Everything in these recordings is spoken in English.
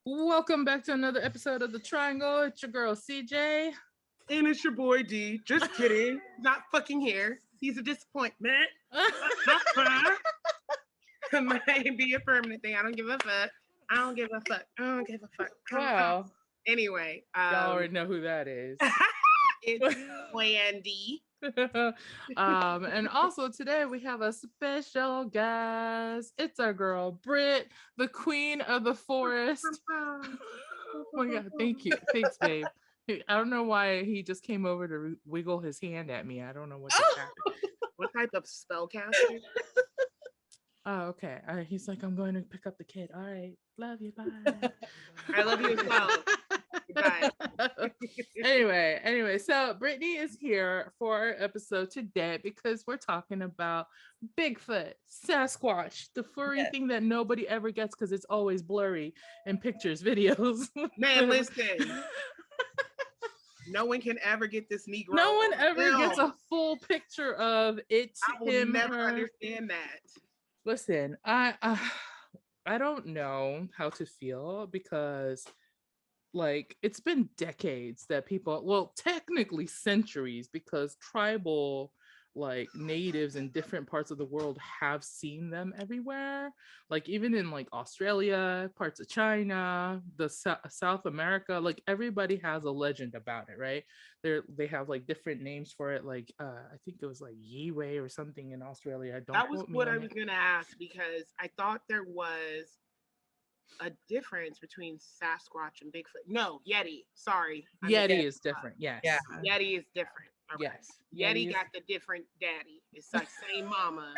Welcome back to another episode of the Triangle. It's your girl CJ. And it's your boy D. Just kidding. Not fucking here. He's a disappointment. Might be a permanent thing. I don't give a fuck. I don't give a fuck. I don't give a fuck. Wow. Anyway. Y'all already know who that is. It's Wendy. And also today we have a special guest. It's our girl Britt, the queen of the forest. Oh my god, thank you. Thanks, babe. I don't know why he just came over to wiggle his hand at me. I don't know what just happened. What type of spellcaster? Oh, okay. He's like, I'm going to pick up the kid. All right. Love you. Bye. I love you as well. Bye. Anyway, so Brittany is here for our episode today because we're talking about Bigfoot, Sasquatch, the furry thing that nobody ever gets because it's always blurry in pictures, videos. Man, listen. No one can ever get this Negro. No one ever gets a full picture of it. I will never understand that. Listen, I don't know how to feel because like it's been decades that people, well, technically centuries, because tribal like natives in different parts of the world have seen them everywhere, like even in like Australia, parts of China, the South America, like everybody has a legend about it, right? They have like different names for it, like I think it was like Yiwei or something in Australia. That was what I was gonna ask, because I thought there was a difference between Sasquatch and Bigfoot. No, Yeti. Sorry. Yeti is different. Yes. Yeah. Yeti is different. Okay. Yes. Yeti got the different daddy. It's like same mama.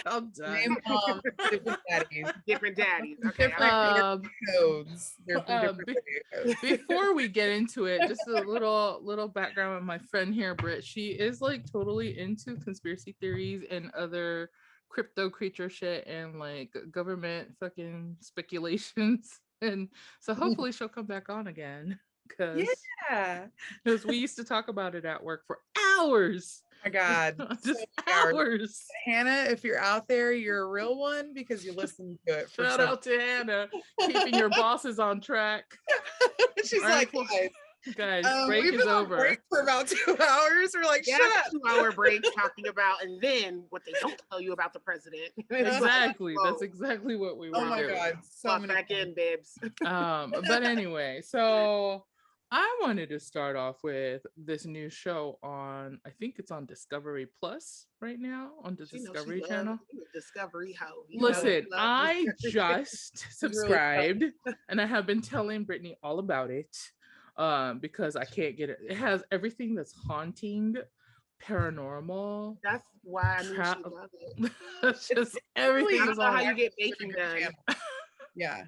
I'm done. Same mom, different daddies. Different daddies. Okay. Different codes. Before we get into it, just a little background on my friend here, Britt. She is like totally into conspiracy theories and other crypto creature shit and like government fucking speculations, and so hopefully she'll come back on again because we used to talk about it at work for hours. Oh my god, just hours. Hannah, if you're out there, you're a real one because you listen to it. Shout out to Hannah, keeping your bosses on track. She's like, guys, break is over. Break for about 2 hours. We're like, shut up. 2-hour break talking about, and then what they don't tell you about the president. Exactly. That's exactly what we were doing. Oh my god, so back in, bibs. But anyway, so I wanted to start off with this new show on, I think it's on Discovery Plus right now, on the Discovery Channel. Discovery hoe. Listen, I just subscribed and I have been telling Brittany all about it. Because I can't get it. It has everything that's haunting, paranormal. That's why I knew she loved it. It's just everything. I don't know how you get baking done. Yeah,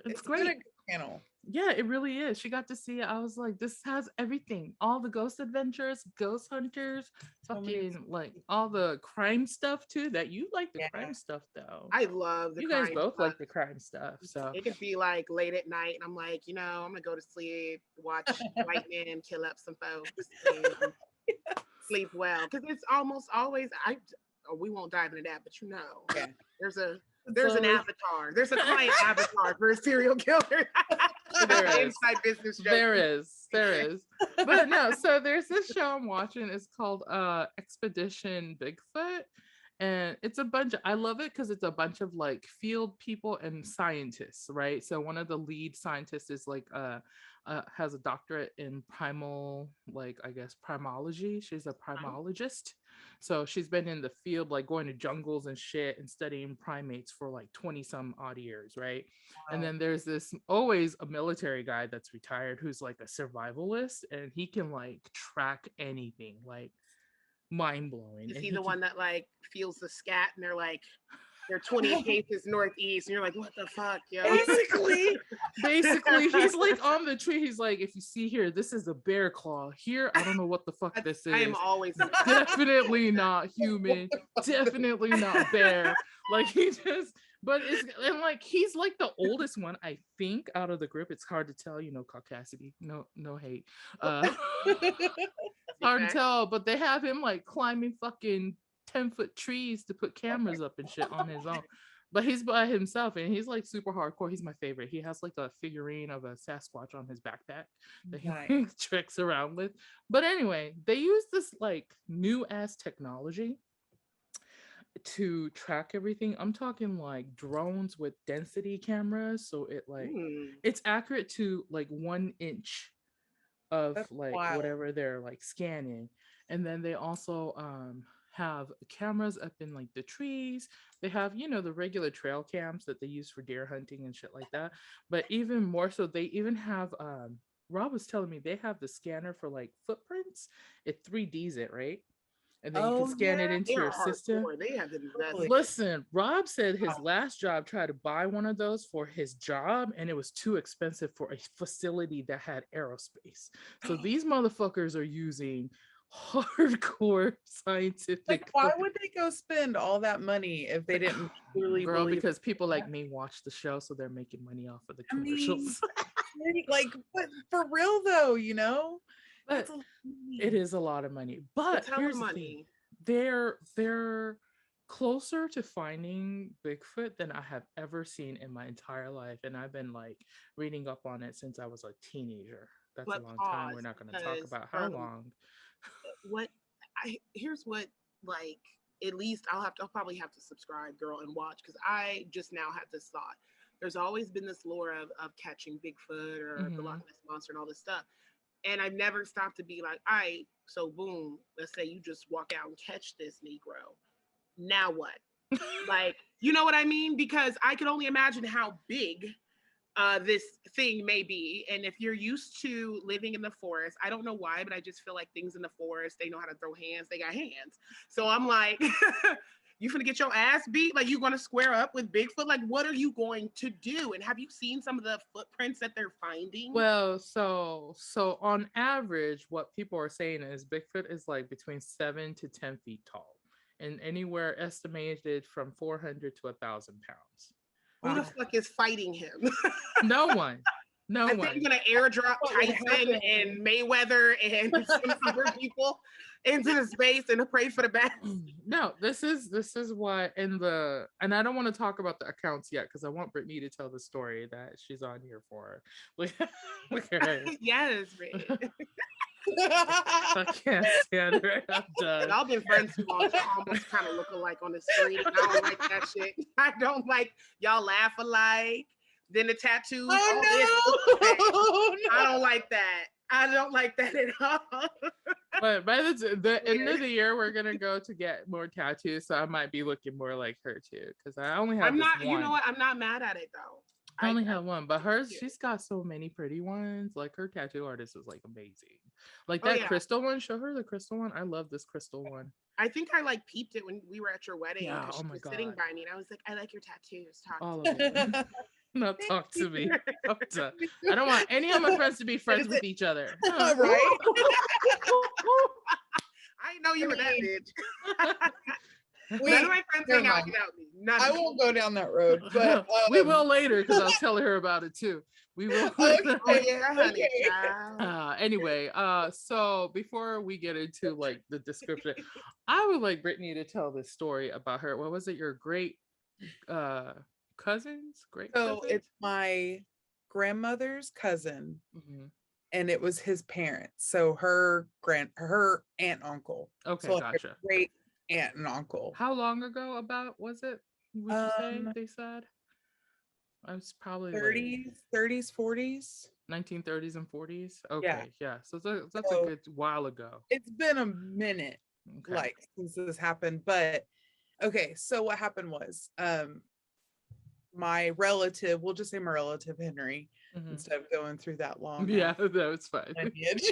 it's great. A good channel. Yeah, it really is. She got to see it. I was like, this has everything. All the ghost adventures, ghost hunters, fucking like all the crime stuff too. That you like the crime stuff though. I love the you crime guys both stuff. like the crime stuff. So it could be like late at night and I'm like, I'm gonna go to sleep, watch white men kill up some folks, and sleep well. Because it's almost always we won't dive into that, but there's an avatar. There's a client avatar for a serial killer. Inside business joke. There is. But no, so there's this show I'm watching. It's called Expedition Bigfoot. And it's I love it because it's a bunch of like field people and scientists, right? So one of the lead scientists is like has a doctorate in primal, like I guess primology. She's a primologist. So she's been in the field, like going to jungles and shit and studying primates for like 20 some odd years, right? Wow. And then there's this always a military guy that's retired who's like a survivalist, and he can like track anything, like mind-blowing. Is he the one that like feels the scat and they're 20 paces northeast and you're like, what the fuck, yo? Basically he's like on the tree. He's like, if you see here, this is a bear claw. Here, I don't know what the fuck this is. I am always definitely not human, definitely not bear. Like he just, but it's, and like he's like the oldest one, I think, out of the group. It's hard to tell, caucasity, no hate. Hard to tell, but they have him like climbing fucking 10-foot trees to put cameras up and shit on his own. But he's by himself and he's like super hardcore. He's my favorite. He has like a figurine of a Sasquatch on his backpack that he Nice. tricks around with. But anyway, they use this like new ass technology to track everything. I'm talking like drones with density cameras. So it like Mm. it's accurate to like 1 inch of That's like wild. whatever they're like scanning. And then they also have cameras up in like the trees. They have, you know, the regular trail cams that they use for deer hunting and shit like that. But even more so, they even have Rob was telling me they have the scanner for like footprints. It 3Ds it, right? And then you can Oh scan it yeah. into They are your system. hardcore. They have Totally. investment. Listen, Rob said his Wow. last job tried to buy one of those for his job and it was too expensive for a facility that had aerospace. So these motherfuckers are using hardcore scientific Like, why would they go spend all that money if they didn't truly girl, believe? because people like me watch the show, so they're making money off of the I mean, commercials. like, but for real though, you know, But that's a lot of it money. is a lot of money. But It's hella here's the thing. money. They're closer to finding Bigfoot than I have ever seen in my entire life. And I've been like reading up on it since I was a teenager. That's a But long time. We're pause not going to talk because about how long. what here's what, like, at least I'll probably have to subscribe, girl, and watch, because I just now had this thought. There's always been this lore of catching Bigfoot or the Loch Mhm. Ness monster and all this stuff, and I've never stopped to be like, all right, so boom, let's say you just walk out and catch this Negro. Now what? Like, you know what I mean? Because I can only imagine how big this thing may be. And if you're used to living in the forest, I don't know why, but I just feel like things in the forest, they know how to throw hands. They got hands. So I'm like, you finna get your ass beat? Like, you gonna square up with Bigfoot? Like, what are you going to do? And have you seen some of the footprints that they're finding? Well, so on average, what people are saying is Bigfoot is like between 7 to 10 feet tall, and anywhere estimated from 400 to 1,000 pounds. Who the Wow. fuck is fighting him? No one, no I think I'm one. gonna airdrop What would Tyson happen? and Mayweather and some other people into the space and to pray for the best. No, this is what in the and I don't want to talk about the accounts yet because I want Brittany to tell the story that she's on here for. Look, look at her. Yes, man. I can't stand her. I'm done. Y'all been friends too long to almost kind of look alike on the screen. I don't like that shit. I don't like y'all laugh alike. Then the tattoos, all this. Oh I don't like that. I don't like that at all. But by the end of the year, we're gonna go to get more tattoos, so I might be looking more like her too. Because I only have I'm this not, you know one. what? I'm not mad at it though. I only have one, but hers, yeah. she's got so many pretty ones. Like her tattoo artist is like amazing. Like Oh that yeah. crystal one. Show her the crystal one. I love this crystal one. I think I like peeped it when we were at your wedding Yeah. because Oh she my was sitting god. by me and I was like, I like your tattoos. Talk All to of me. it. no. Not talk to me. I'm done. I don't want any of my friends to be friends with each other. Right? I didn't know you were that bitch. Wait, None of my friends never hang out mind. without me. None. I won't go down that road, but We will later because I'll tell her about it too. We will. Okay. Oh yeah, honey. Okay. Child. Anyway, so before we get into like the description, I would like Brittany to tell this story about her. What was it? Your great cousins? Great So cousins? it's my grandmother's cousin, Mhm. and it was his parents. So her aunt uncle. Okay, So like gotcha. a great aunt and uncle. How long ago about was it? Would you say they said? I was probably like 30s, 40s. 1930s and 40s. Yeah. Okay, yeah. So that's a So good while ago. it's been a minute Okay. like since this happened, but okay, so what happened was my relative, we'll just say my relative Henry, Mhm. instead of going through that long Yeah, that was fine. lineage.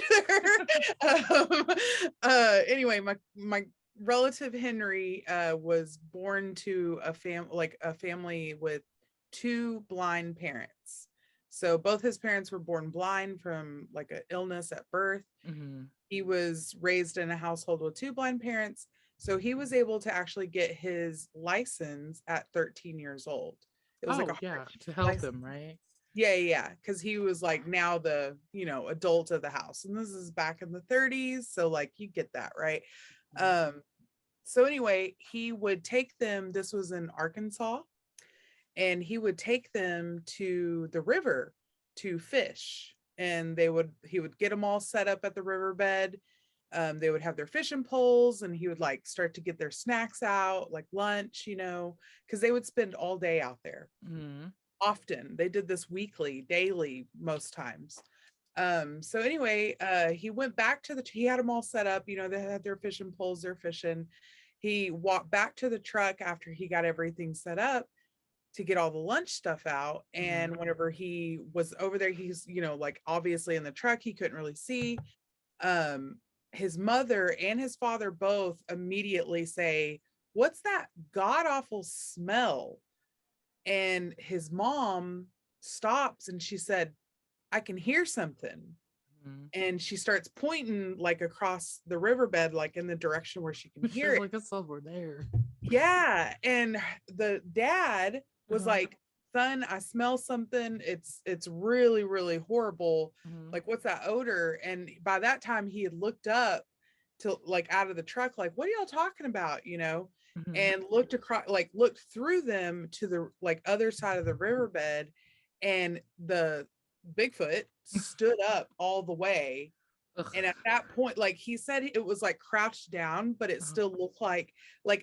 Anyway, my relative Henry was born to a family with two blind parents. So both his parents were born blind from like an illness at birth. Mhm. He was raised in a household with two blind parents, so he was able to actually get his license at 13 years old. It was like Oh a yeah, hard to help license. him, right? Yeah, because he was like now the adult of the house, and this is back in the 30s, so like you get that, right? So anyway, he would take them. This was in Arkansas. and he would take them to the river to fish, and he would get them all set up at the riverbed. They would have their fishing poles, and he would like start to get their snacks out, like lunch, because they would spend all day out there. Often they did this weekly, daily, most times. So anyway, he went back to he had them all set up, they had their fishing poles, they're fishing. He walked back to the truck after he got everything set up to get all the lunch stuff out. And whenever he was over there, he's, like obviously in the truck, he couldn't really see. His mother and his father both immediately say, "What's that god awful smell?" And his mom stops and she said, "I can hear something." And she starts pointing like across the riverbed, like in the direction where she can hear it. Like it's over there. Yeah. And the dad was like, "Son, I smell something. It's really, really horrible. Like, what's that odor?" And by that time he had looked up to like out of the truck, like, "What are y'all talking about?" And looked across, like looked through them to the like other side of the riverbed, and the Bigfoot stood up all the way. And at that point, like he said, it was like crouched down, but it still looked like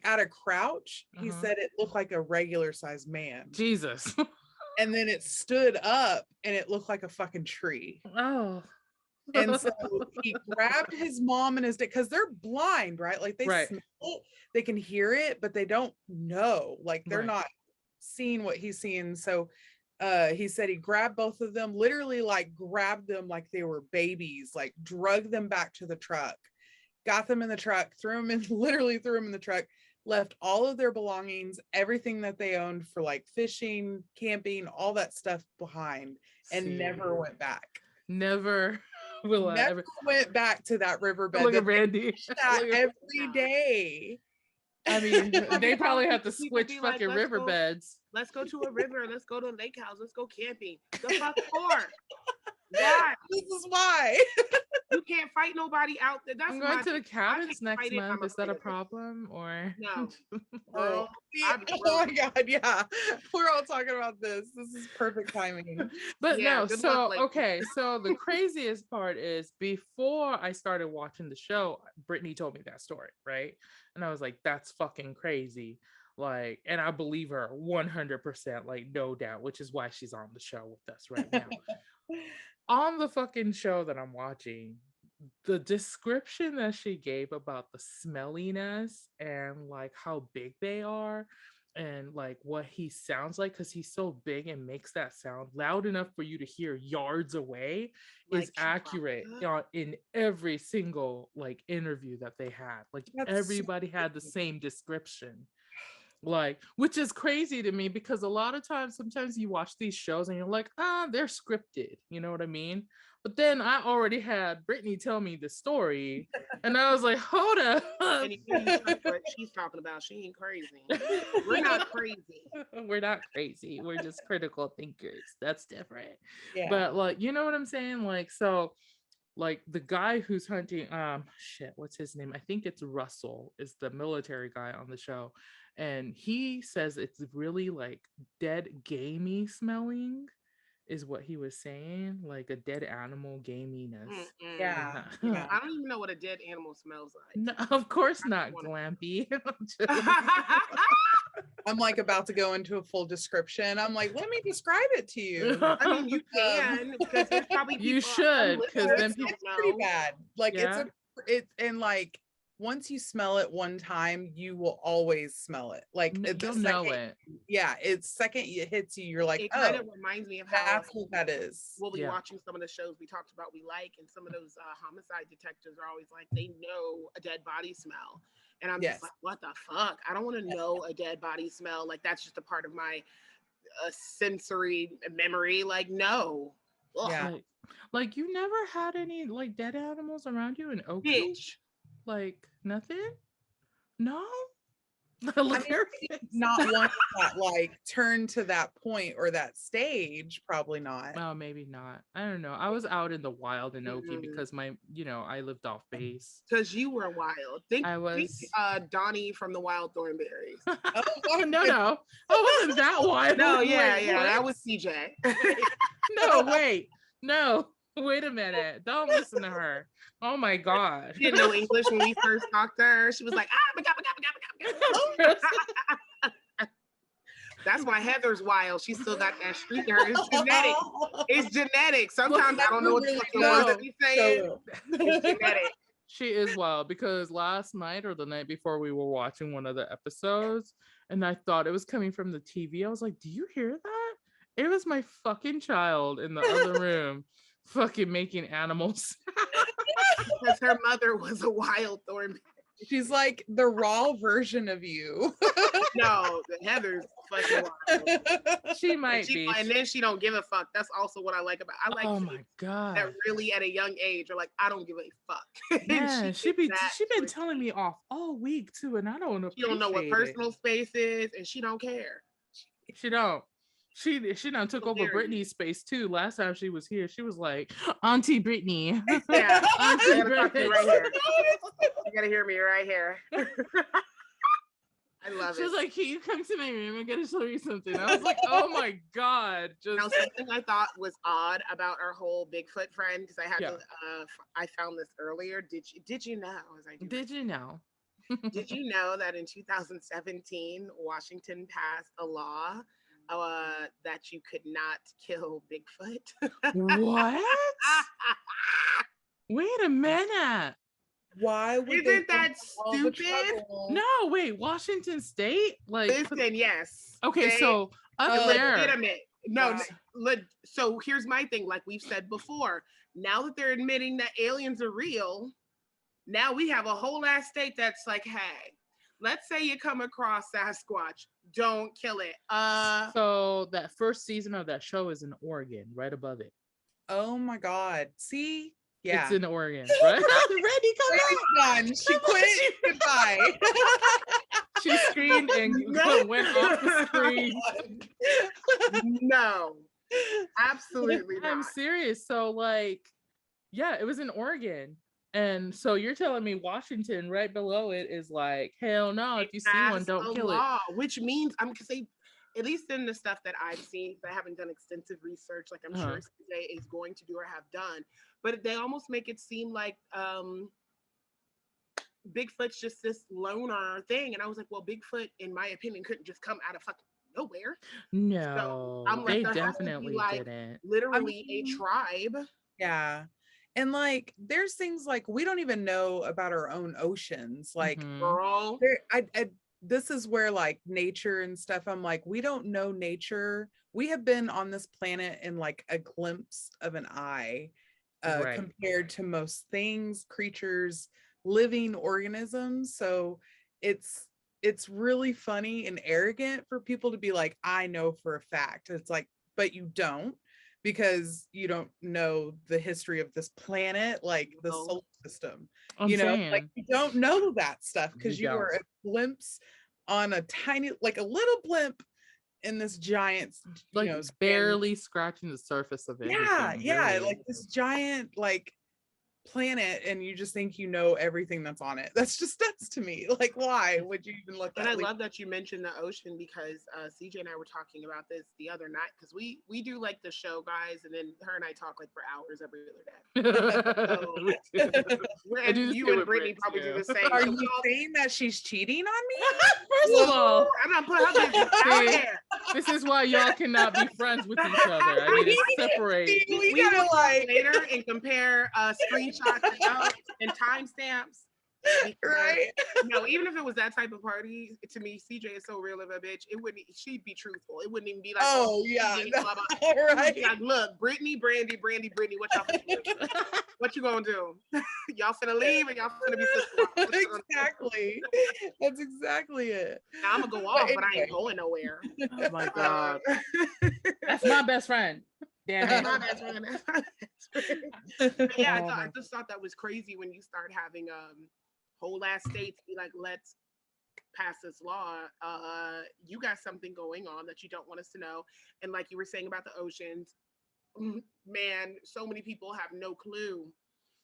at a crouch, he said it looked like a regular sized man. Jesus. And then it stood up and it looked like a fucking tree. Oh. And so he grabbed his mom and his dad, because they're blind, right? Like they smell it, they can hear it, but they don't know. Like they're not seeing what he's seeing. So he said he grabbed both of them, literally like grabbed them like they were babies, like drug them back to the truck, got them in the truck, literally threw them in the truck, left all of their belongings, everything that they owned for like fishing, camping, all that stuff behind, and never went back. Never went back to that riverbed. Look at Randy. Every day. I mean, they probably have to switch fucking riverbeds. Let's go to a river. Let's go to a lake house. Let's go camping. The fuck for? Why? This is why. You can't fight nobody out there. I'm going to the cabins next month. Is that a problem or no? Oh my god, yeah. We're all talking about this. This is perfect timing. But yeah, no, so okay. So the craziest part is before I started watching the show, Brittany told me that story, right? And I was like, that's fucking crazy. Like, and I believe her 100%, like no doubt, which is why she's on the show with us right now. On the fucking show that I'm watching, the description that she gave about the smelliness and like how big they are and like what he sounds like, because he's so big and makes that sound loud enough for you to hear yards away, like, is accurate in every single like interview that they had. Like everybody had the same description. Like, which is crazy to me, because a lot of times, sometimes you watch these shows and you're like, they're scripted, you know what I mean? But then I already had Brittany tell me the story, and I was like, hold up. And you know what she's talking about. She ain't crazy. We're not crazy. We're not crazy. We're just critical thinkers. That's different. Yeah. But like, you know what I'm saying? Like, so like the guy who's hunting, what's his name? I think it's Russell, is the military guy on the show. And he says it's really like dead gamey smelling is what he was saying, like a dead animal gaminess. Yeah. I don't even know what a dead animal smells like. No, of course not, Glampy. I'm like about to go into a full description. I'm like, let me describe it to you. I mean, you can, because there's probably you should, because then it's pretty bad. Like it's and like once you smell it one time, you will always smell it. Like you'll know it. Yeah, it's second it hits you, you're like, it kind of reminds me of how that's what that is. We'll be watching some of the shows we talked about we like, and some of those homicide detectives are always like, they know a dead body smell. And I'm just like, what the fuck? I don't want to know a dead body smell. Like, that's just a part of my sensory memory. Like, no. Ugh. Yeah. Like you never had any like dead animals around you in Oakland? Like nothing? No? Hilarious. Not one that like turned to that point or that stage, probably not. Oh, maybe not. I don't know. I was out in the wild in Oki Mhm. because I lived off base. Because you were wild. Think Donnie from the Wild Thornberries. Oh, No. I wasn't that wild. No, Wait, that what? was CJ. No, wait. No. Wait a minute. Don't listen to her. Oh my God. She didn't know English when we first talked to her. She was like, my God. That's why Heather's wild. She still got that streak in her. It's genetic. It's genetic. Sometimes I don't know what the fuck the words that we saying. It's genetic. She is wild because last night or the night before we were watching one of the episodes and I thought it was coming from the TV. I was like, do you hear that? It was my fucking child in the other room fucking making animals. Because her mother was a wild Thornberry. She's like the raw version of you. No, Heather's fucking wild. She might be. And then she don't give a fuck. That's also what I like about. I like. Oh my God. That really at a young age are like, I don't give a fuck. Yeah, she been telling me off all week too, and I don't know. She don't know what personal space is, and she don't care. She don't. She done took over Brittany's space too. Last time she was here, she was like, Auntie Brittany. Yeah, Auntie Brittany. Right here. You gotta hear me right here. I love it. She was like, can you come to my room? I gotta show you something. I was like, oh my God. Now, something I thought was odd about our whole Bigfoot friend, because I had to, I found this earlier. Did you know? Did you know that in 2017, Washington passed a law that you could not kill Bigfoot? What? Wait a minute. Why would Isn't that stupid? No, wait, Washington State? Like, listen, yes. Okay, so up there. Wait a minute. No, so here's my thing. Like we've said before, now that they're admitting that aliens are real, now we have a whole ass state that's like, hey, let's say you come across Sasquatch, don't kill it. So that first season of that show is in Oregon, right above it. Oh my God. See? Yeah. It's in Oregon, right? Ready, come on. She quit. Goodbye. She screamed and went off the screen. No. Absolutely not. I'm serious. So like, yeah, it was in Oregon. And so you're telling me Washington right below it is like, hell no, if you see one, don't kill it. Which means I'm gonna say, at least in the stuff that I've seen, I haven't done extensive research like I'm sure CJ is going to do or have done, but they almost make it seem like Bigfoot's just this loner thing. And I was like, well, Bigfoot, in my opinion, couldn't just come out of fucking nowhere. No, so they definitely didn't. Literally a tribe. Yeah. And like, there's things like we don't even know about our own oceans. Like, girl, this is where like nature and stuff, I'm like, we don't know nature. We have been on this planet in like a glimpse of an eye compared to most things, creatures, living organisms. So it's really funny and arrogant for people to be like, I know for a fact. It's like, but you don't, because you don't know the history of this planet, like the solar system. Like you don't know that stuff because you were a glimpse on a tiny, like a little blimp in this giant, like barely scratching the surface of it. Yeah, really. Like this giant like planet, and you just think you know everything that's on it. That's just nuts to me. Like, why would you even look at it? And I love that you mentioned the ocean, because CJ and I were talking about this the other night, because we do like the show, guys, and then her and I talk like for hours every other day. And you and Brittany probably do the same. Are you saying that she's cheating on me? First of all, I'm not putting her business out there. This is why y'all cannot be friends with each other. I need to separate. We gotta like later and compare screenshots and timestamps. Right? No, even if it was that type of party, to me, CJ is so real of a bitch. It wouldn't. She'd be truthful. It wouldn't even be like, right. Like, look, Brittany, Brandy, what y'all finna do? What you gonna do? Y'all finna leave, and y'all finna be sister. Exactly. That's exactly it. Now, I'm gonna go off, but I ain't going nowhere. Oh my God. That's my best friend. Damn it. My best friend. Yeah, I just thought that was crazy when you start having whole ass states be like, let's pass this law, you got something going on that you don't want us to know. And like you were saying about the oceans, man, so many people have no clue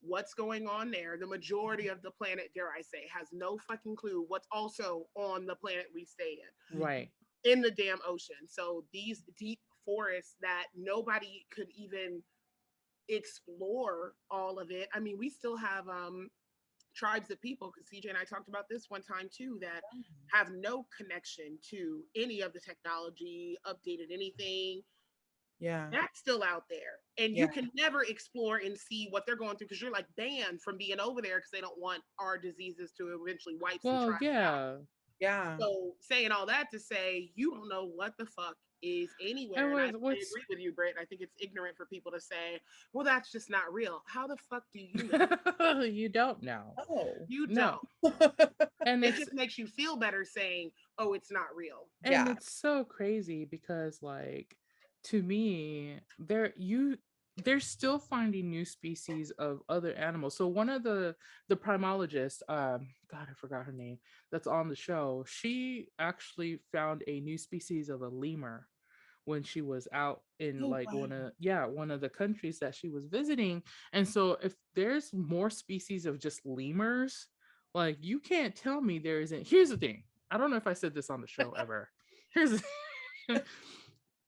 what's going on there. The majority of the planet, dare I say, has no fucking clue what's also on the planet we stay Right. in the damn ocean. So these deep forests that nobody could even explore all of it. I mean, we still have tribes of people, because CJ and I talked about this one time too, that have no connection to any of the technology, updated anything. Yeah. That's still out there. And you can never explore and see what they're going through, because you're like banned from being over there because they don't want our diseases to eventually wipe some Well, tribes out. Yeah. So saying all that to say, you don't know what the fuck is anywhere. And I agree with you, Britt. I think it's ignorant for people to say, well, that's just not real. How the fuck do you know? You don't know. Oh, You No. don't. And it just makes you feel better saying, oh, it's not real. And it's so crazy because, like, to me, they're still finding new species of other animals. So one of the primologists, God, I forgot her name, that's on the show, she actually found a new species of a lemur when she was out in one of the countries that she was visiting. And so if there's more species of just lemurs, like, you can't tell me there isn't. Here's the thing. I don't know if I said this on the show ever. Here's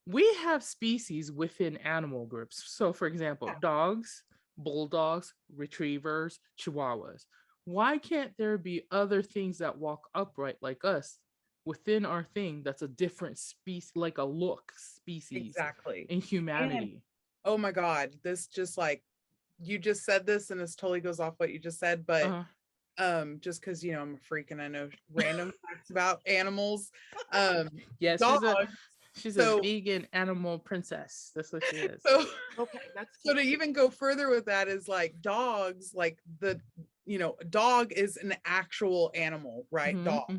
we have species within animal groups. So for example, dogs, bulldogs, retrievers, chihuahuas. Why can't there be other things that walk upright like us within our thing that's a different species, like a look species in humanity? And, oh my God, this just like, you just said this and this totally goes off what you just said, but just because, you know, I'm a freak and I know random facts about animals. Yes, dogs, she's a vegan animal princess. That's what she is. So, okay, that's so to even go further with that is like dogs, like dog is an actual animal, right? Dog.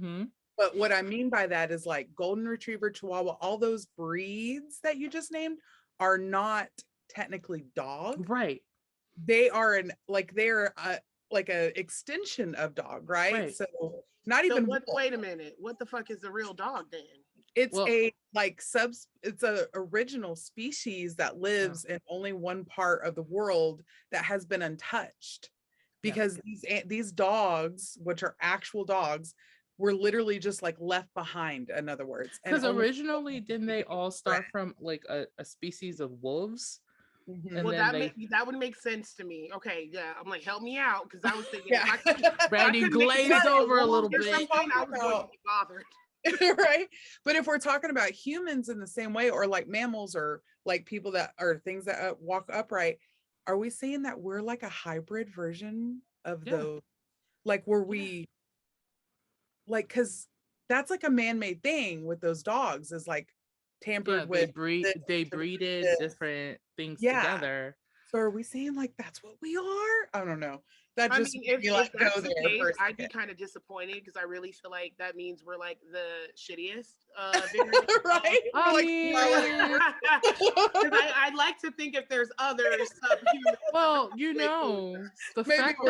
But what I mean by that is like golden retriever, chihuahua, all those breeds that you just named are not technically dog. Right. They are they're like a extension of dog, right? So not even wait a minute. What the fuck is a real dog then? It's it's a original species that lives in only one part of the world that has been untouched, because these dogs, which are actual dogs, were literally just like left behind, in other words. Because originally, didn't they all start from like a species of wolves? And well, that would make sense to me. Okay, yeah, I'm like, help me out, because I was thinking, Brandy glazed over a little bit. I was going to be bothered. Right, but if we're talking about humans in the same way, or like mammals, or like people that are things that walk upright, are we saying that we're like a hybrid version of those? Like, were we like, because that's like a man-made thing with those dogs, is like tampered with, they breeded different things together. So are we saying like that's what we are? I don't know. That just if that's the case, I'd be kind of disappointed, because I really feel like that means we're like the shittiest. Right? I'd like to think if there's other subhuman. Well, you know, the fact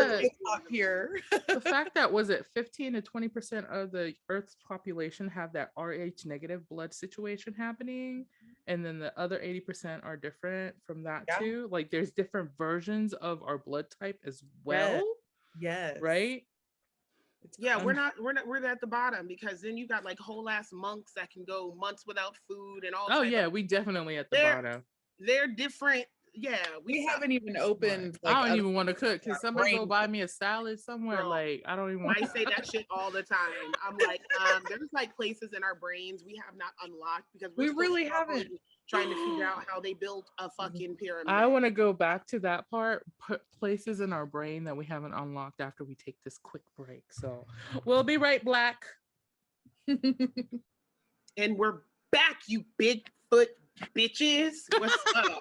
that was it 15 to 20% of the Earth's population have that Rh negative blood situation happening, and then the other 80% are different from that too. Like, there's different versions of our blood type as well. Yes. Right. Yeah, we're at the bottom, because then you got like whole ass monks that can go months without food and all. Oh yeah, we definitely at the bottom. They're different. Yeah, we haven't even opened. Like, I don't even want to cook. Can somebody go buy me a salad somewhere? Girl, like, I don't even want. I say that shit all the time. I'm like, there's like places in our brains we have not unlocked, because we really haven't. Trying to figure out how they built a fucking pyramid. I want to go back to that part, places in our brain that we haven't unlocked, after we take this quick break. So we'll be right back. And we're back, you Bigfoot bitches. What's up?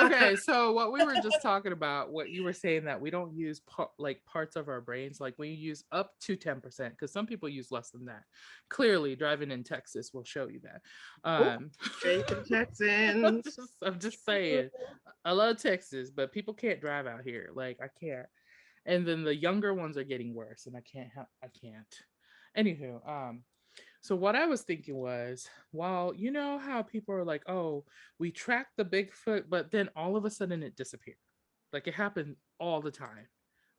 Okay, so what we were just talking about, what you were saying, that we don't use parts of our brains, like we use up to 10%, because some people use less than that. Clearly, driving in Texas will show you that. Straight to Texans. I'm just saying, I love Texas, but people can't drive out here. Like, I can't. And then the younger ones are getting worse, and I can't. Anywho, so what I was thinking was, well, you know how people are like, oh, we tracked the Bigfoot, but then all of a sudden it disappeared. Like it happened all the time,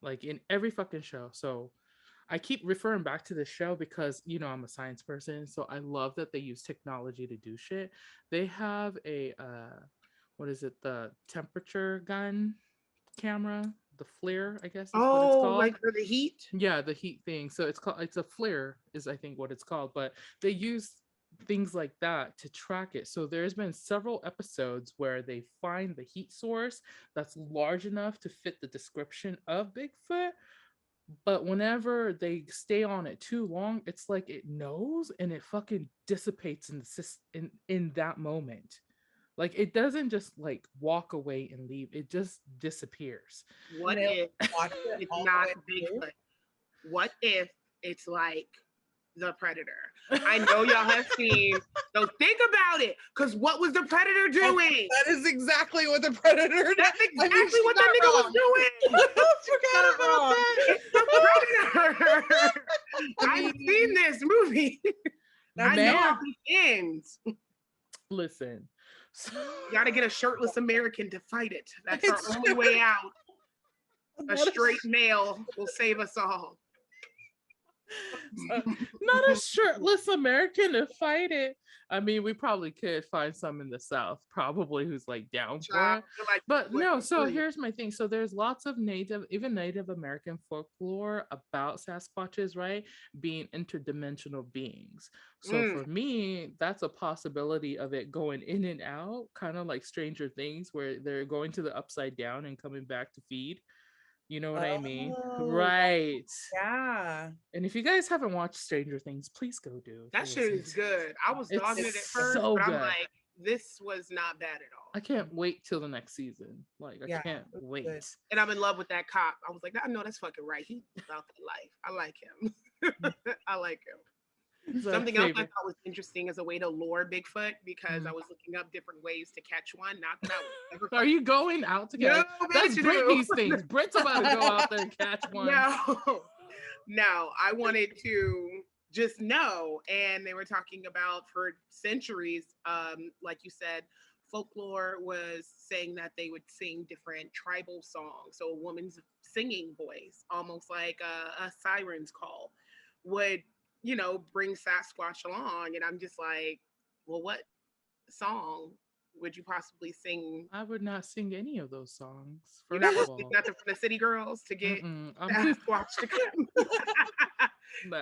like in every fucking show. So I keep referring back to this show because, you know, I'm a science person. So I love that they use technology to do shit. They have a, what is it? The temperature gun camera, the flare, I guess is what it's Oh, called. like for the heat? Yeah, the heat thing. So it's a flare is I think what it's called, but they use things like that to track it. So there's been several episodes where they find the heat source that's large enough to fit the description of Bigfoot, but whenever they stay on it too long, it's like it knows and it fucking dissipates in the in that moment. Like it doesn't just like walk away and leave. It just disappears. What They'll if watch it it's all the not way through. Bigfoot? What if it's like the Predator? I know y'all have seen. So think about it, because what was the Predator doing? That is exactly what the Predator did. That's exactly what that nigga was doing. Forgot about that. It's the Predator. I've seen this movie. I know how this ends. Listen. You gotta get a shirtless American to fight it. That's our only way out. A straight male will save us all. Not a shirtless American to fight it. I mean, we probably could find some in the South, probably who's like down for it. But no, so here's my thing. So there's lots of even Native American folklore about Sasquatches, right? Being interdimensional beings. So for me, that's a possibility of it going in and out, kind of like Stranger Things, where they're going to the upside down and coming back to feed. You know what I mean? Right. Yeah. And if you guys haven't watched Stranger Things, please go do. That shit is good. I was dogging it at first, so but I'm good. like, this was not bad at all. I can't wait till the next season. Like, I can't wait. Good. And I'm in love with that cop. I was like, I know that's fucking right. He's about that life. I like him. I like him. Something else I thought was interesting as a way to lure Bigfoot, because I was looking up different ways to catch one. Not that I was ever. Are you going out to catch? No, that's Brittany's things. Britt's about to go out there and catch one. No, I wanted to just know. And they were talking about for centuries, like you said, folklore was saying that they would sing different tribal songs. So a woman's singing voice, almost like a siren's call, would, you know, bring Sasquatch along. And I'm just like, well, what song would you possibly sing? I would not sing any of those songs. You're not going to sing nothing from the City Girls to get Sasquatch to come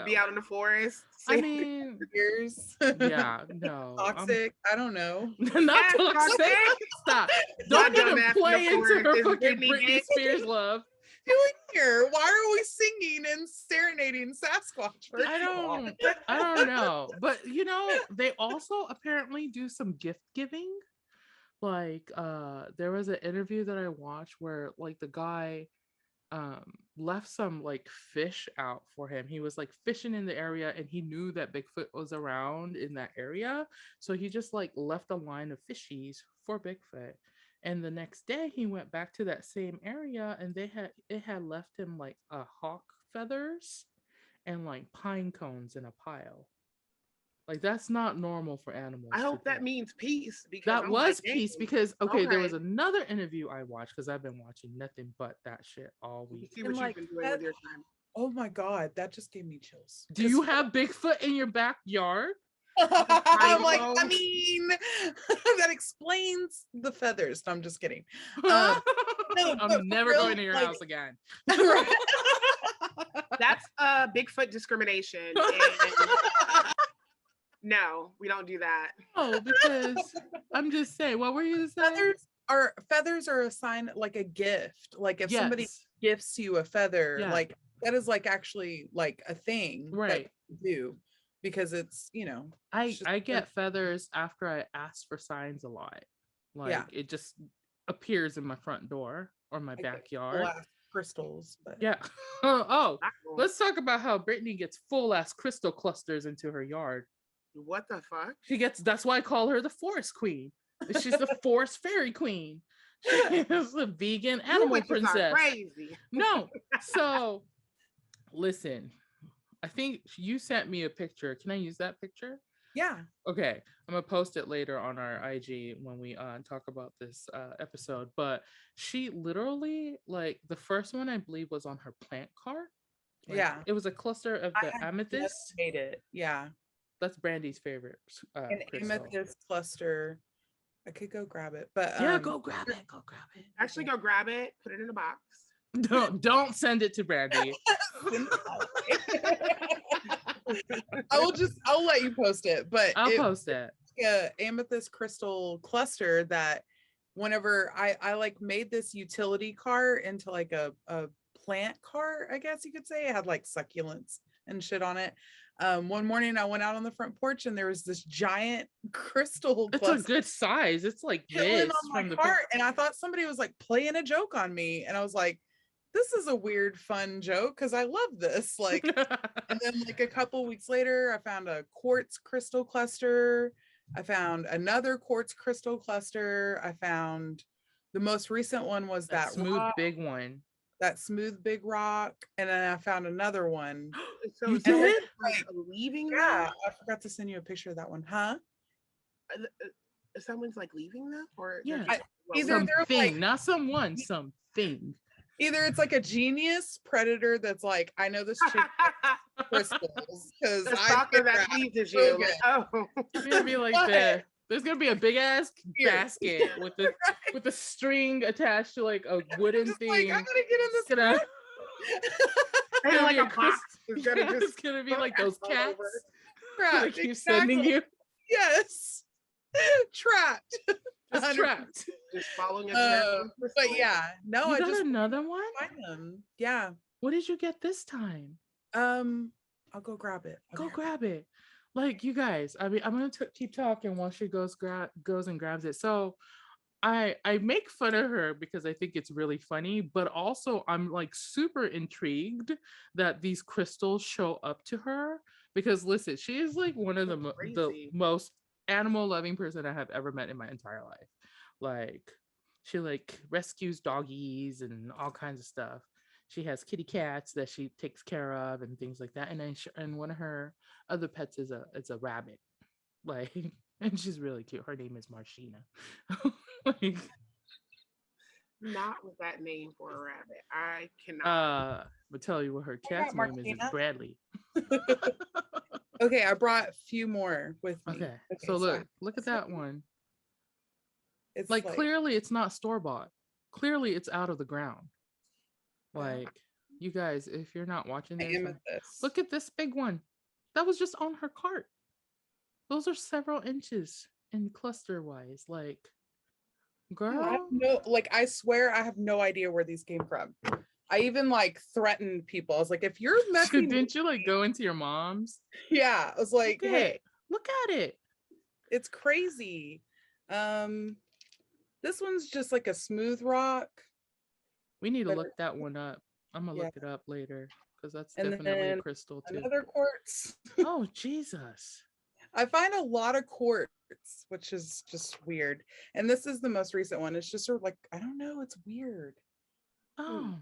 be out in the forest? I mean, years. Yeah, no. Toxic. I don't know. Not toxic. Stop. Don't even play into her fucking Britney Spears love. Doing here? Why are we singing and serenading Sasquatch? I don't know. But you know, they also apparently do some gift giving. Like there was an interview that I watched where like the guy left some like fish out for him. He was like fishing in the area and he knew that Bigfoot was around in that area. So he just like left a line of fishies for Bigfoot. And the next day he went back to that same area and it had left him like a hawk feathers and like pine cones in a pile. Like that's not normal for animals. I hope that means peace. Because that was peace because there was another interview I watched because I've been watching nothing but that shit all week. See what you've been doing with your time. Oh my God, that just gave me chills. Do you have Bigfoot in your backyard? I'm like, I mean, that explains the feathers. No, I'm just kidding. No, I'm never going to your house again. That's Bigfoot discrimination. And no, we don't do that. Oh, because I'm just saying, what were you saying? Feathers are a sign, like a gift. Like if somebody gifts you a feather, like that is like actually like a thing, right? That you do. Because it's, you know, I get feathers after I ask for signs a lot. Like it just appears in my front door or my backyard. Crystals. But... Yeah. Let's talk about how Brittany gets full ass crystal clusters into her yard. What the fuck? That's why I call her the Forest Queen. She's the Forest Fairy Queen. She's a vegan animal princess. Crazy. No. So listen. I think you sent me a picture. Can I use that picture? Yeah. Okay, I'm gonna post it later on our IG when we talk about this episode. But she literally, like, the first one I believe was on her plant cart. Like, Yeah. it was a cluster of I the had just amethyst. made it. Yeah. That's Brandy's favorite An crystal. amethyst cluster. I could go grab it, but Yeah, go grab it. Go grab it. Actually, go grab it, put it in a box. Don't send it to Brandy. I'll let you post it, but I'll post that. A amethyst crystal cluster that whenever I like made this utility cart into like a plant cart, I guess you could say. It had like succulents and shit on it. One morning I went out on the front porch and there was this giant crystal It's cluster a good size. It's like chilling this on from my the cart, and I thought somebody was like playing a joke on me, and I was like, this is a weird fun joke because I love this. Like, and then like a couple weeks later, I found a quartz crystal cluster. I found another quartz crystal cluster. I found the most recent one was that smooth rock, big one. that smooth big rock, and then I found another one. So You is that did? like leaving? Yeah, Them? I forgot to send you a picture of that one, huh? Someone's like leaving them, or Yeah. Either they're like not someone, something. Either it's like a genius predator that's like, I know this chick crystals because the I stalker that pleases you. Like, oh, It's gonna be like that. There's gonna be a big ass basket with the with the string attached to like a wooden thing. Like, I'm gonna get in this. and like a box is gonna just. It's gonna be like those cats Trapped. that keep sending you. Yes, trapped. Just trapped. Just following a but yeah, no, You I got just another one. find them. Yeah. What did you get this time? I'll go grab it. Go grab it. Like, you guys, I mean, I'm gonna keep talking while she goes and grabs it. So I make fun of her because I think it's really funny, but also I'm like super intrigued that these crystals show up to her, because listen, she is like one of the most animal loving person I have ever met in my entire life. Like, she like rescues doggies and all kinds of stuff. She has kitty cats that she takes care of and things like that. And then and one of her other pets is a rabbit. Like, and she's really cute. Her name is Marshina. Like, not with that name for a rabbit. I cannot. but tell you what her cat's name is Bradley. Okay, I brought a few more with me. Okay, so look at that one. It's like clearly it's not store-bought. Clearly it's out of the ground. Like, you guys, if you're not watching this, look at this big one. That was just on her cart. Those are several inches in cluster wise. Like, girl. I swear I have no idea where these came from. I even like threatened people. I was like, if you're messing, didn't you like go into your mom's? Yeah, I was like, hey, look at it. It's crazy. This one's just like a smooth rock. We need to look that one up. I'm gonna look it up later because that's definitely a crystal too. Another quartz. Oh, Jesus. I find a lot of quartz, which is just weird. And this is the most recent one. It's just sort of like, I don't know, it's weird. Oh,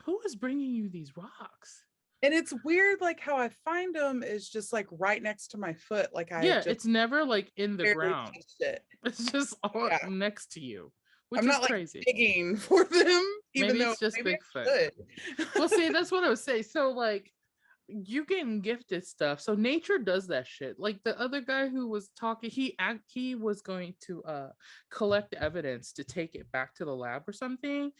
who is bringing you these rocks? And it's weird, like how I find them is just like right next to my foot. Like it's never like in the ground. It's just all next to you. Which I'm not is crazy. Like digging for them, even maybe though it's just Bigfoot. Well, see, that's what I would say. So like, you getting gifted stuff. So nature does that shit. Like the other guy who was talking, he was going to collect evidence to take it back to the lab or something,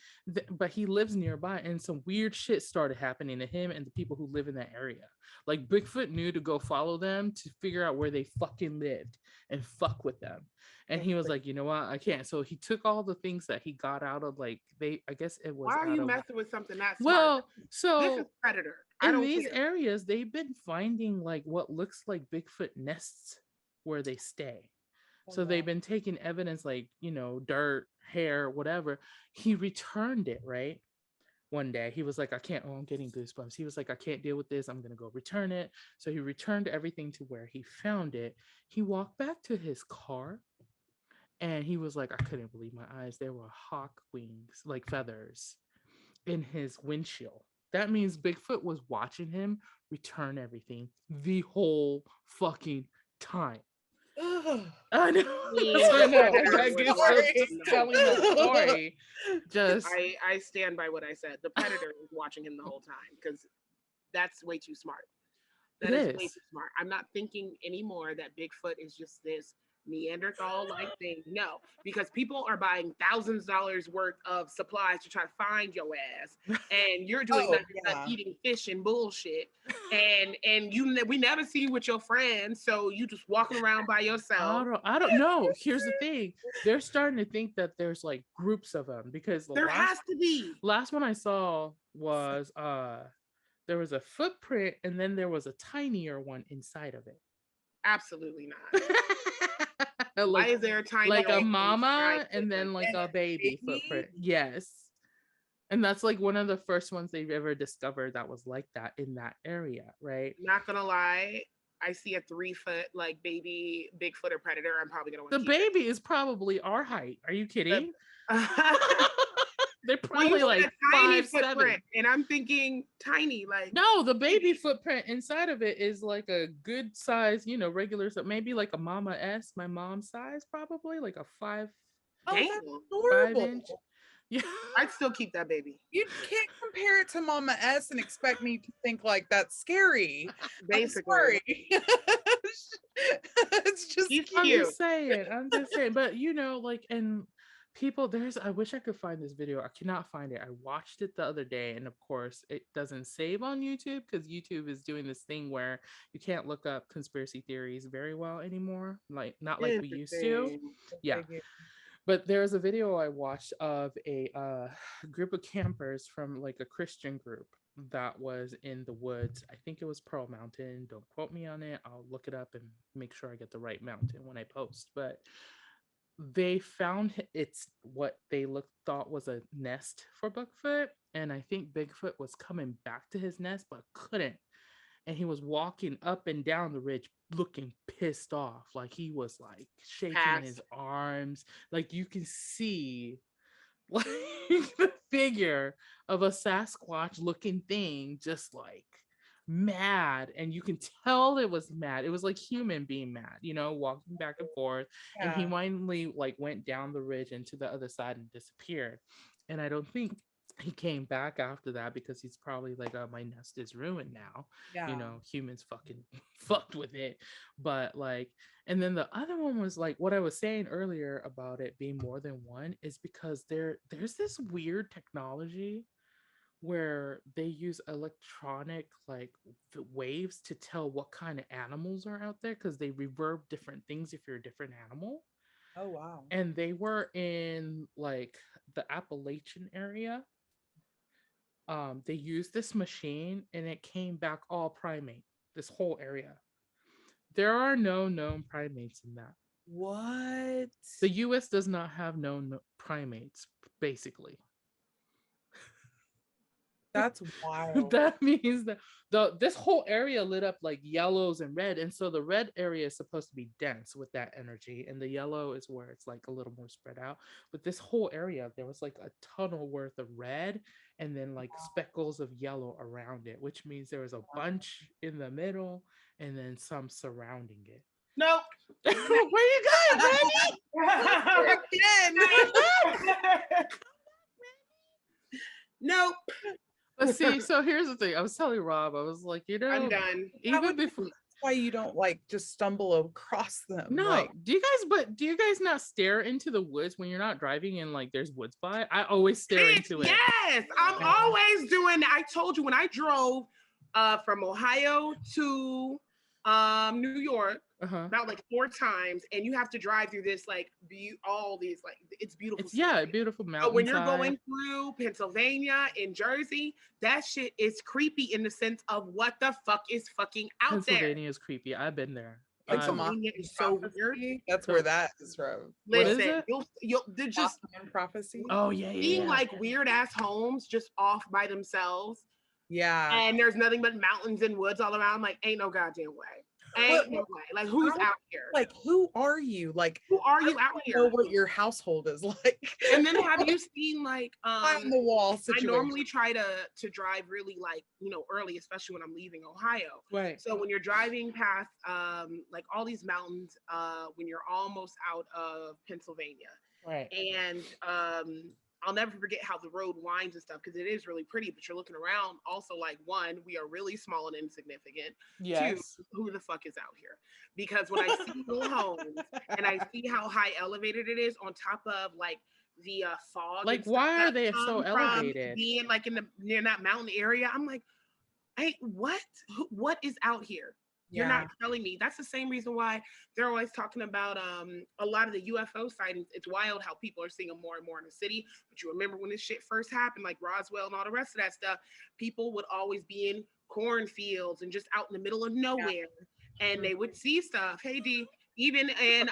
but he lives nearby, and some weird shit started happening to him and the people who live in that area. Like, Bigfoot knew to go follow them to figure out where they fucking lived and fuck with them. And he was like, you know what? I can't. So he took all the things that he got out of, like, I guess it was. Why are you messing with something that's well, so this is predator. In these areas, they've been finding like what looks like Bigfoot nests where they stay. So they've been taking evidence like, dirt, hair, whatever. He returned it, right? One day he was like, I'm getting goosebumps. He was like, I can't deal with this. I'm going to go return it. So he returned everything to where he found it. He walked back to his car and he was like, I couldn't believe my eyes. There were hawk wings, like feathers, in his windshield. that means Bigfoot was watching him return everything the whole fucking time. I know. Yeah, I know. I Predator got was goosebumps Sorry. just watching him. telling that story. Just I stand by what I said. The Predator is watching him the whole time because that's way too smart. it That is way is. too smart. I'm not thinking anymore that Bigfoot is just this Neanderthal like thing. No, because people are buying thousands of dollars worth of supplies to try to find your ass, and you're doing Oh, nothing but yeah. eating fish and bullshit. And we never see you with your friends, so you just walking around by yourself. I don't know. Here's the thing. They're starting to think that there's like groups of them because the There has to be. last one I saw was there was a footprint and then there was a tinier one inside of it. Absolutely not. Why like is there a tiny like a old mama inside and then like And a baby baby? footprint. Yes. And that's like one of the first ones they've ever discovered that was like that in that area, right? Not gonna lie, I see a 3 foot like baby Bigfoot or predator. I'm probably gonna want The to keep it. baby is probably our height. Are you kidding? They're Well, you probably said like a tiny 5'7". footprint, and I'm thinking tiny, like No, the baby footprint inside of it is like a good size, regular, so maybe like a mama S, my mom's size, probably like a Oh, damn. that's 5 adorable. inch. Yeah. I'd still keep that baby. You can't compare it to Mama S and expect me to think like that's scary. I'm Basically, sorry. It's just he's I'm cute. just saying. But like, and people, I wish I could find this video. I cannot find it. I watched it the other day, and of course, it doesn't save on YouTube because YouTube is doing this thing where you can't look up conspiracy theories very well anymore. Like, not like we used to. Interesting. Yeah. But there's a video I watched of a group of campers from like a Christian group that was in the woods. I think it was Pearl Mountain. Don't quote me on it. I'll look it up and make sure I get the right mountain when I post. But they found it's what they thought was a nest for Bigfoot. And I think Bigfoot was coming back to his nest, but couldn't. And he was walking up and down the ridge looking pissed off, like he was like shaking his arms, like you can see like the figure of a Sasquatch looking thing just like mad, and you can tell it was mad. It was like human being mad, walking back and forth. And he finally like went down the ridge and to the other side and disappeared. And I don't think he came back after that because he's probably like, oh, my nest is ruined now. Humans fucking fucked with it. But like, and then the other one was like what I was saying earlier about it being more than one is because there's this weird technology where they use electronic like waves to tell what kind of animals are out there because they reverb different things if you're a different animal. Oh wow. And they were in like the Appalachian area. They used this machine and it came back all primate, this whole area. There are no known primates in that. What? The US does not have known primates, basically. That's wild. That means that this whole area lit up like yellows and red, and so the red area is supposed to be dense with that energy, and the yellow is where it's like a little more spread out. But this whole area, there was like a tunnel worth of red and then like speckles of yellow around it, which means there was a bunch in the middle and then some surrounding it. Nope. Where you going, Randy? Nope. But see, so here's the thing. I was telling Rob, I was like, I'm done. even before. That's why you don't like just stumble across them. No, Like, do you guys not stare into the woods when you're not driving and like there's woods by? I always stare into it. Yes, I'm always doing that. I told you when I drove from Ohio to New York about like 4 times, and you have to drive through this like all these like it's beautiful. It's beautiful mountain. But when you're going through Pennsylvania and Jersey, that shit is creepy in the sense of what the fuck is fucking out Pennsylvania is creepy. I've been there. Pennsylvania is so weird. That's where that is from. Listen, you'll just prophecy. Oh yeah, being like weird ass homes just off by themselves. Yeah. And there's nothing but mountains and woods all around. Like, ain't no goddamn way. Ain't no way. Like, who's out here? Like, who are you? Like, who are you out I here? know what your household is like. And then have you seen like on the wall I situation? normally try to drive really like, you know, early, especially when I'm leaving Ohio. Right. So when you're driving past like all these mountains, when you're almost out of Pennsylvania, Right. and I'll never forget how the road winds and stuff because it is really pretty. But you're looking around, also like one, we are really small and insignificant. Two, Yes. who the fuck is out here? Because when I see little homes and I see how high elevated it is on top of like the fog, Like, and stuff why are that they so come from elevated? being like in the near that mountain area, I'm like, hey, what? What is out here? You're Yeah. not telling me. That's the same reason why they're always talking about a lot of the UFO sightings. It's wild how people are seeing them more and more in the city. But you remember when this shit first happened, like Roswell and all the rest of that stuff, people would always be in cornfields and just out in the middle of nowhere, and they would see stuff. Hey D, even in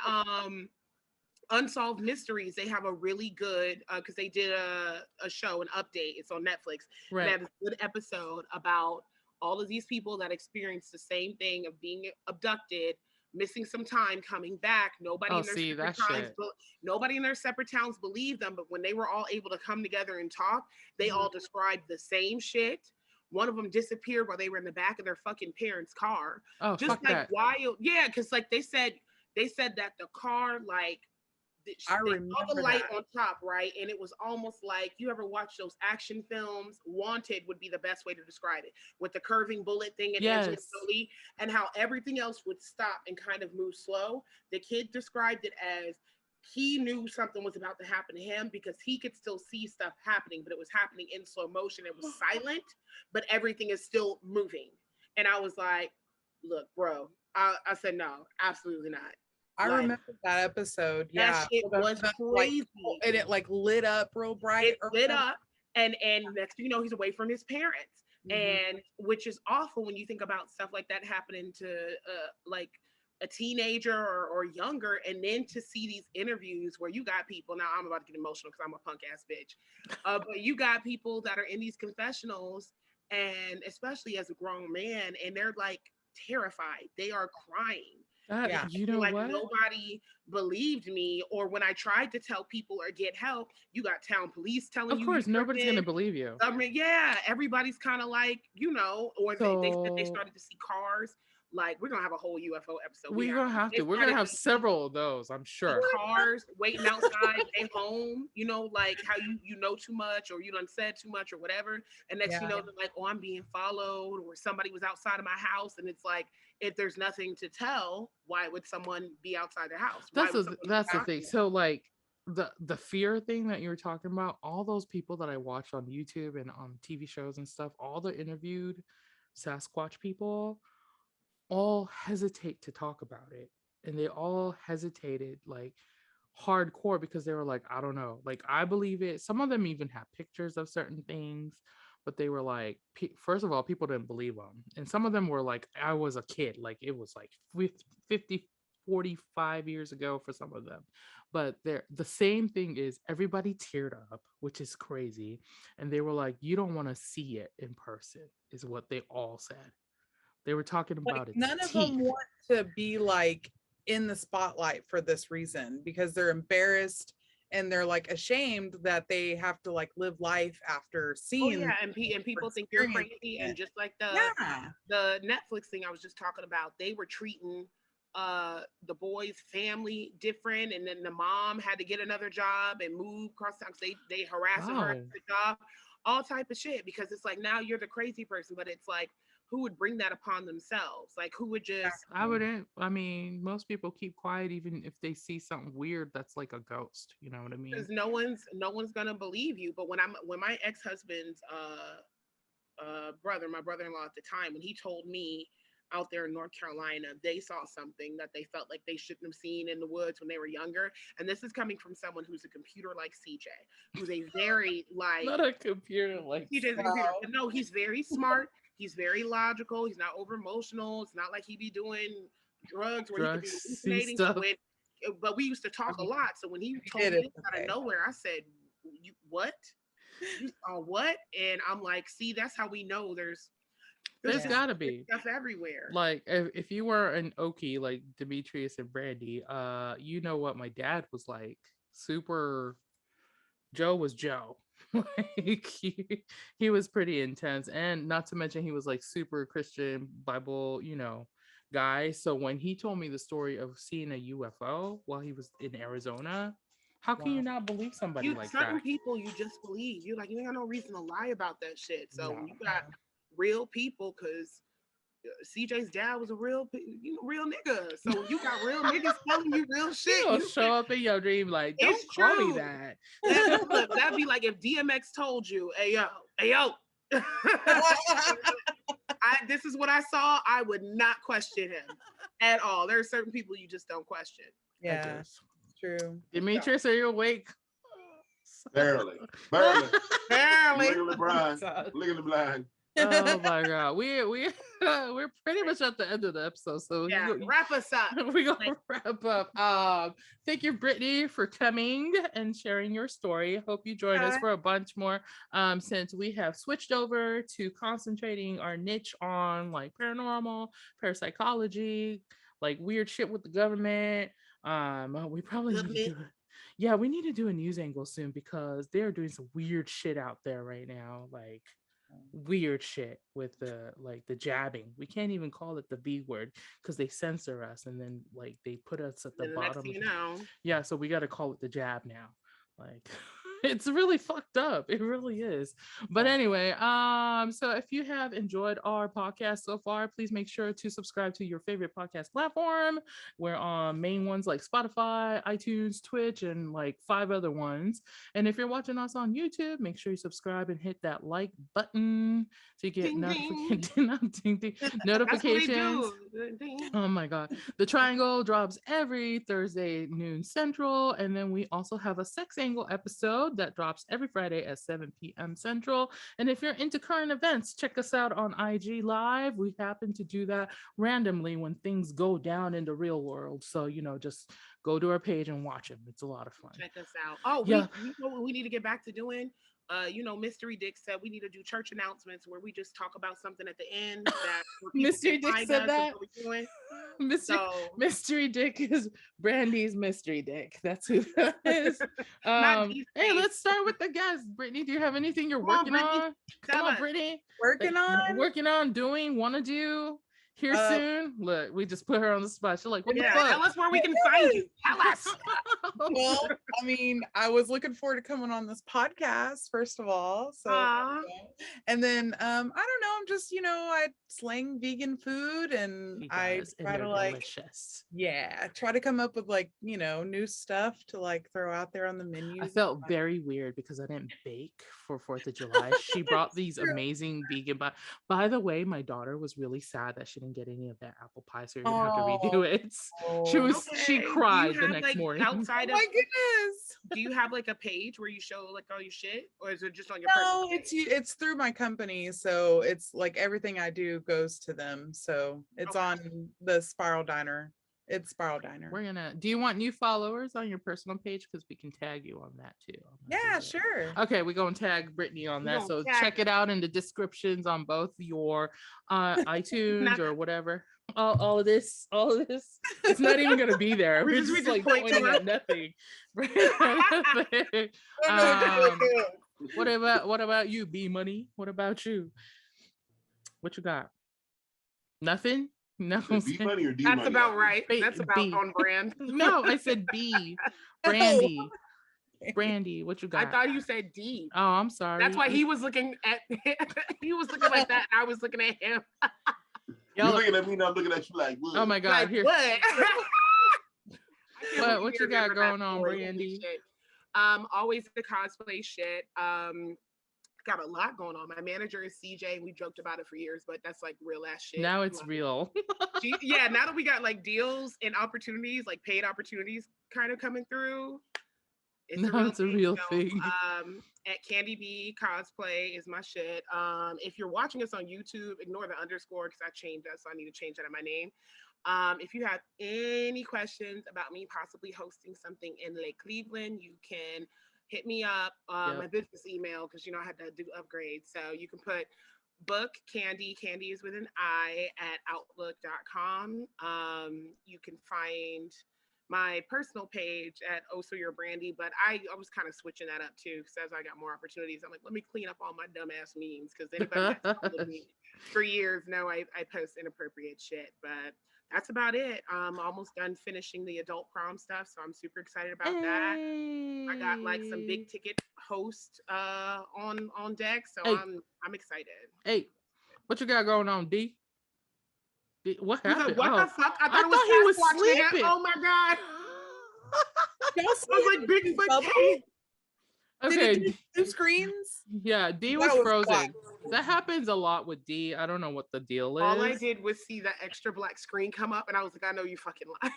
Unsolved Mysteries, they have a really good because they did a show, an update. It's on Netflix. And they Right. have a good episode about all of these people that experience the same thing of being abducted, missing some time, coming back. Oh, see that shit. Nobody in their separate towns believed them, but when they were all able to come together and talk, they all described the same shit. One of them disappeared while they were in the back of their fucking parents' car. Oh, Just fuck like that. wild, yeah, because like they said that the car like I they saw the remember light that. on top, right? And it was almost like you ever watch those action films? Wanted would be the best way to describe it, with the curving bullet thing and Angelina Yes. Jolie, and how everything else would stop and kind of move slow. The kid described it as he knew something was about to happen to him because he could still see stuff happening, but it was happening in slow motion. It was silent, but everything is still moving. And I was like, look, bro, I said, no, absolutely not. I Like, remember that episode. that Yeah. shit was Like, crazy. and it like lit up real bright. It lit up, and next thing you know, he's away from his parents, Mhm. and which is awful when you think about stuff like that happening to like a teenager or younger, and then to see these interviews where you got people. Now I'm about to get emotional because I'm a punk ass bitch, but you got people that are in these confessionals, and especially as a grown man, and they're like terrified. They are crying. That, Yeah. you know Like what? nobody believed me, or when I tried to tell people or get help, you got town police telling Of you course, nobody's gonna tripping. believe you. Government, yeah, everybody's kind of like, you know, or they said they So started to see cars. Like, we're gonna have a whole UFO episode. we're gonna have They to. We're gonna started have to see several of those, I'm sure. cars waiting outside their home, you know, like how you know too much or you done said too much or whatever. And next you Yeah. know, they're like, oh, I'm being followed, or somebody was outside of my house. And it's like, if there's nothing to tell, why would someone be outside their house? Why would someone be That's the thing. talking? So like the fear thing that you were talking about, all those people that I watched on YouTube and on TV shows and stuff, all the interviewed Sasquatch people all hesitate to talk about it. And they all hesitated like hardcore because they were like, I don't know. Like, I believe it. Some of them even have pictures of certain things, but they were like, first of all, people didn't believe them. And some of them were like, I was a kid. Like, it was like 50, 45 years ago for some of them. But the same thing is everybody teared up, which is crazy. And they were like, you don't want to see it in person, is what they all said. They were talking Like, about its none of them teeth. want to be like in the spotlight for this reason because they're embarrassed and they're like ashamed that they have to like live life after Oh seeing yeah, and people think you're experiencing crazy, and it. just like Yeah. the Netflix thing I was just talking about, they were treating the boy's family different, and then the mom had to get another job and move across town 'cause they harassing her at Wow. the job, all type of shit, because it's like now you're the crazy person, but it's like who would bring that upon themselves? Like who would just I wouldn't. I mean, most people keep quiet even if they see something weird that's like a ghost. You know what I mean? because no one's gonna believe you. But when my ex-husband's brother, my brother-in-law at the time, when he told me out there in North Carolina, they saw something that they felt like they shouldn't have seen in the woods when they were younger. And this is coming from someone who's a computer like CJ, who's a very like Not a computer like CJ's a computer. But no, he's very smart. He's very logical. He's not over emotional. It's not like he be doing drugs where he could be drugs, see hallucinating. So stuff. but we used to talk a lot. So when he If you told did me it, this out of okay. nowhere, I said, "You what? You saw what?" And I'm like, "See, that's how we know there's There's just gotta be. stuff everywhere. Like if you were an Okie like Demetrius and Brandy, you know what my dad was like. Super Joe was Joe. Like he was pretty intense, and not to mention he was like super Christian Bible, guy. So when he told me the story of seeing a UFO while he was in Arizona, how can you Wow. not believe somebody You like certain that? people you just believe. You're like, you ain't got no reason to lie about that shit. So when No. you got real people, because CJ's dad was a real nigga. So you got real niggas telling you real You shit. gonna show up in your dream like, don't It's call me true. that. That'd be like if DMX told you, hey yo. This is what I saw. I would not question him at all. There are certain people you just don't question. Yeah, true. Demetrius, are you awake? Barely. Barely. Look at the blind. Look at the blind. Oh my god, we're pretty much at the end of the episode, so Yeah, wrap us up. we're gonna wrap up. Thank you, Brittany, for coming and sharing your story. Hope you join us for a bunch more. Since we have switched over to concentrating our niche on like paranormal, parapsychology, like weird shit with the government. We probably need to do it. Yeah, we need to do a news angle soon because they're doing some weird shit out there right now. Like weird shit with the jabbing. We can't even call it the B word because they censor us and then like they put us at the bottom. Yeah, so we got to call it the jab now. Like it's really fucked up. It really is. But anyway, so if you have enjoyed our podcast so far, please make sure to subscribe to your favorite podcast platform. We're on main ones like Spotify, iTunes, Twitch, and like 5 other ones. And if you're watching us on YouTube, make sure you subscribe and hit that like button to get notifications. Oh my god. The Triangl drops every Thursday noon Central, and then we also have a sex angle episode that drops every Friday at 7 p.m. Central. And if you're into current events, check us out on IG Live. We happen to do that randomly when things go down in the real world. So, just go to our page and watch them. It's a lot of fun. Check us out. Oh, yeah. We need to get back to doing. Mystery Dick said we need to do church announcements where we just talk about something at the end. That Mystery Dick said that. Mystery Dick is Brandy's Mystery Dick. That's who that is. Hey, let's start with the guests. Brittany, do you have anything you're working on? Come on, Brittany. Working on, want to do here soon. Look, we just put her on the spot. She's like, what the fuck? Tell us where we can find you. Tell us. Well, I mean, I was looking forward to coming on this podcast, first of all. So and then I don't know, I'm just, I slang vegan food and I try to like delicious. Try to come up with like, new stuff to like throw out there on the menu. I felt very weird because I didn't bake for 4th of July. She brought these amazing vegan by the way, my daughter was really sad that she didn't get any of that apple pie, so you're gonna have to redo it. She cried the next morning. Outside my goodness. Do you have like a page where you show like all your shit, or is it just on your No, it's through my company, so it's like everything I do goes to them. So it's on the Spiral Diner. It's Spiral Diner. Do you want new followers on your personal page? Because we can tag you on that too. Yeah, sure. Okay, we're gonna tag Brittany on that. So check it out in the descriptions on both your iTunes or whatever. All of this. It's not even gonna be there. We're just like pointing at nothing. What about you, B Money? What about you? What you got? Nothing? No. B Money or D That's Money? about right. That's about on brand. No, I said B. Brandy. Brandy, what you got? I thought you said D. Oh, I'm sorry. That's why he was looking at he was looking like that and I was looking at him. You're looking at me and I'm looking at you like, what? Oh my god, like, here. What you got going on, Brandy? Always the cosplay shit. Got a lot going on. My manager is CJ. We joked about it for years, but that's like real ass shit. Now it's real. Now that we got like deals and opportunities, like paid opportunities kind of coming through. It's a real thing. At Candy B Cosplay is my shit. If you're watching us on YouTube, ignore the underscore because I changed that, so I need to change that in my name. If you have any questions about me possibly hosting something in Lake Cleveland, you can hit me up my business email because I had to do upgrades. So you can put book Candy is with an I at outlook.com. You can find my personal page at Oh So You're Brandy, but I was kind of switching that up too, because as I got more opportunities, I'm like, let me clean up all my dumbass memes, because anybody that's followed me for years know I post inappropriate shit. But that's about it. Almost done finishing the adult prom stuff, so I'm super excited about that. I got like some big ticket host on deck, so I'm excited. Hey, what you got going on, D? What happened? What the fuck? I thought he was Sasquatch, sleeping. Oh my god! I was like, Bigfoot came. Okay. Did it do 2 screens? Yeah, D was frozen. That happens a lot with D. I don't know what the deal is. All I did was see that extra black screen come up, and I was like, I know you fucking lied.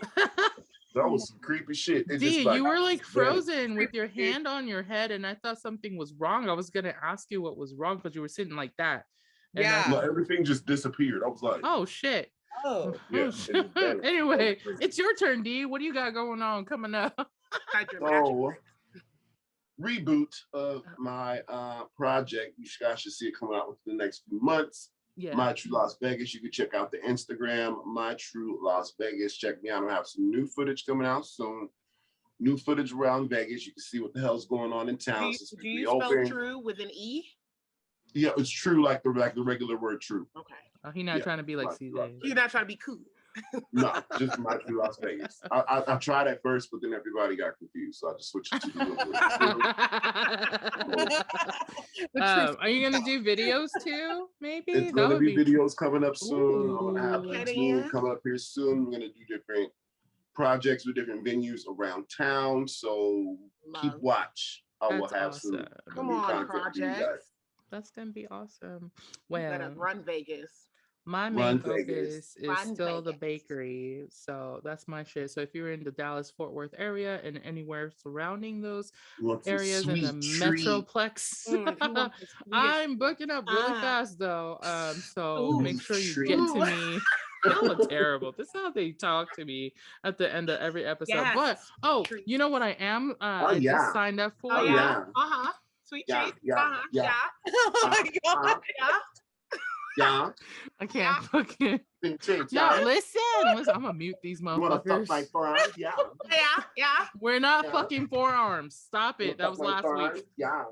That was some creepy shit. It D, just like, you were like frozen with your hand on your head, and I thought something was wrong. I was gonna ask you what was wrong because you were sitting like that. And yeah. No, everything just disappeared. I was like, oh shit. Oh. Yeah. Anyway, it's your turn, D. What do you got going on coming up? So, reboot of my project. You guys should see it coming out within the next few months. Yeah. My True Las Vegas. You can check out the Instagram, My True Las Vegas. Check me out. I have some new footage coming out soon. New footage around Vegas. You can see what the hell's going on in town. Do you spell true with an E? Yeah, it's true like the regular word true. Okay. Oh, he's not trying to be like CJ. He's not trying to be cool. No, just My True Las Vegas. I tried at first, but then everybody got confused, so I just switched it to the Are you gonna do videos too? Maybe it's gonna be videos coming up soon. I'm gonna have Ooh. a team coming up here soon. We're gonna do different projects with different venues around town. So keep watch. I will have some Come on, projects. That's gonna be awesome. Well, run Vegas. My main focus is still the bakery, so that's my shit. So if you're in the Dallas-Fort Worth area and anywhere surrounding those areas in the Metroplex, I'm booking up really fast though. So make sure you get to me. Y'all are terrible. This is how they talk to me at the end of every episode. Yes. But you know what I am? I just signed up for. Sweet treat. Yeah. Oh my god. Yeah. I can't fucking. No, listen. I'm gonna mute these motherfuckers. You wanna fuck my forearms? Yeah. Yeah. We're not fucking forearms. Stop it. That was last week. Yeah.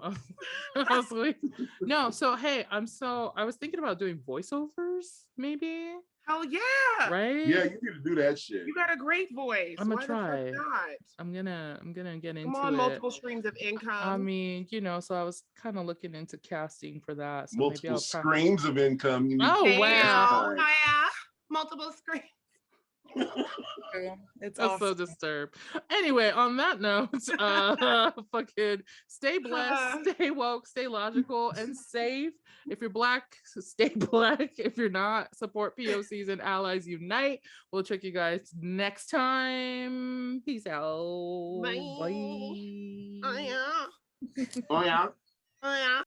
Last week. No, so hey, I was thinking about doing voiceovers, maybe. Hell yeah. Right? Yeah, you need to do that shit. You got a great voice. I'm gonna try. Not? I'm gonna get into it. Multiple streams of income. I mean, so I was kind of looking into casting for that. So multiple maybe I'll streams of income. Oh wow. Yeah. Multiple screens. It's awesome. So disturbed. Anyway, on that note, fucking stay blessed, stay woke, stay logical and safe. If you're black, stay black. If you're not, support POCs and allies unite. We'll check you guys next time. Peace out. Bye. Bye. Oh yeah. Oh yeah. Oh yeah.